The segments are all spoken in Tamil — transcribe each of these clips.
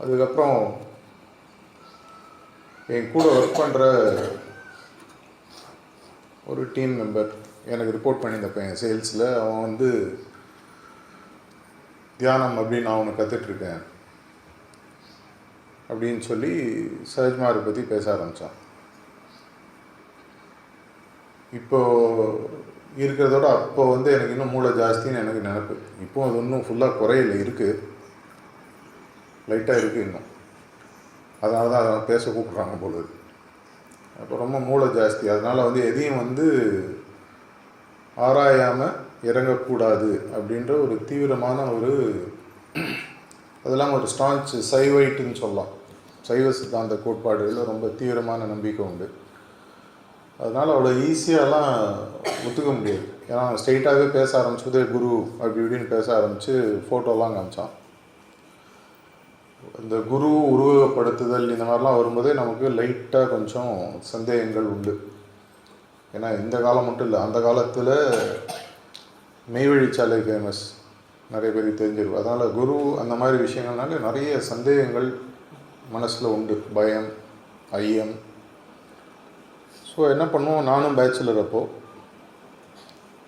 அதுக்கப்புறம் என் கூட ஒர்க் பண்ணுற ஒரு டீம் மெம்பர் எனக்கு ரிப்போர்ட் பண்ணியிருந்தப்பேன் என் சேல்ஸில். அவன் வந்து தியானம் அப்படின்னு நான் ஒன்று கற்றுட்ருக்கேன் அப்படின்னு சொல்லி சஹஜ்மாரை பற்றி பேச ஆரம்பித்தான். இப்போது இருக்கிறதோட அப்போ வந்து எனக்கு இன்னும் மூளை ஜாஸ்தின்னு எனக்கு நினப்பு. இப்போது அது இன்னும் ஃபுல்லாக குறையில இருக்குது, லைட்டாக இருக்குது இன்னும். அதனால தான் அதை பேச கூப்பிட்றாங்க போல. அப்போ ரொம்ப மூளை ஜாஸ்தி. அதனால் வந்து எதையும் வந்து ஆராயாமல் இறங்கக்கூடாது அப்படின்ற ஒரு தீவிரமான ஒரு, அதெல்லாம் ஒரு ஸ்டான்ச் சைவைட்டுன்னு சொல்லலாம். சைவ சித்தாந்த கோட்பாடுகளில் ரொம்ப தீவிரமான நம்பிக்கை உண்டு. அதனால் அவ்வளோ ஈஸியாகலாம் ஒத்துக்க முடியாது. ஏன்னா ஸ்ட்ரெயிட்டாகவே பேச ஆரம்பிச்சதே குரு அப்படி இப்படின்னு பேச ஆரம்பித்து ஃபோட்டோலாம் காமிச்சான். இந்த குரு உருவகப்படுத்துதல் இந்த மாதிரிலாம் வரும்போதே நமக்கு லைட்டாக கொஞ்சம் சந்தேகங்கள் உண்டு. ஏன்னா இந்த காலம் மட்டும் இல்லை, அந்த காலத்தில் மெய்வழிச்சாலை ஃபேமஸ், நிறைய பேருக்கு தெரிஞ்சிருக்கும். அதனால் குரு அந்த மாதிரி விஷயங்கள்னால நிறைய சந்தேகங்கள் மனசில் உண்டு, பயம், ஐயம். ஸோ என்ன பண்ணுவோம், நானும் பேச்சுலர், அப்போது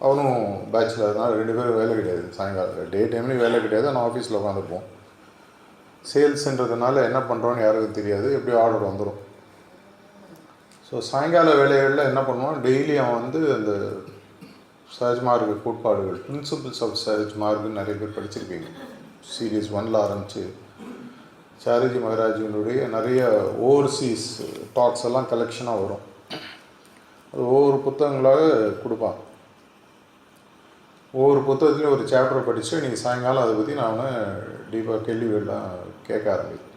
அவனும் பேச்சுலர்னால் 2 பேரும் வேலை கிடையாது. சாயங்காலம் டே டைம்லேயும் வேலை கிடையாது, ஆனால் ஆஃபீஸில் உட்காந்துருப்போம். சேல்ஸுன்றதுனால என்ன பண்ணுறோன்னு யாருக்கும் தெரியாது, எப்படியும் ஆர்டர் வந்துடும். ஸோ சாயங்கால வேலைகளில் என்ன பண்ணுவான், டெய்லி அவன் வந்து அந்த சஹஜ்மார்க் கோட்பாடுகள், பிரின்சிபிள்ஸ் ஆஃப் சஹஜ்மார்க்னு நிறைய பேர் படிச்சிருப்பீங்க. சீரீஸ் 1ல் ஆரம்பித்து சாரிஜி மகராஜினுடைய நிறைய ஓவர்சீஸ் டாக்ஸ் எல்லாம் கலெக்ஷனாக வரும். அது ஒவ்வொரு புத்தகங்களாக கொடுப்பான். ஒவ்வொரு புத்தகத்துலேயும் ஒரு சாப்டரை படித்து நீங்கள் சாயங்காலம் அதை பற்றி நான் டீப்பாக கேள்விகள்லாம் கேட்க ஆரம்பிப்பேன்.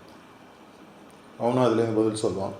அவனும் அதுலேருந்து பதில் சொல்லுவான்.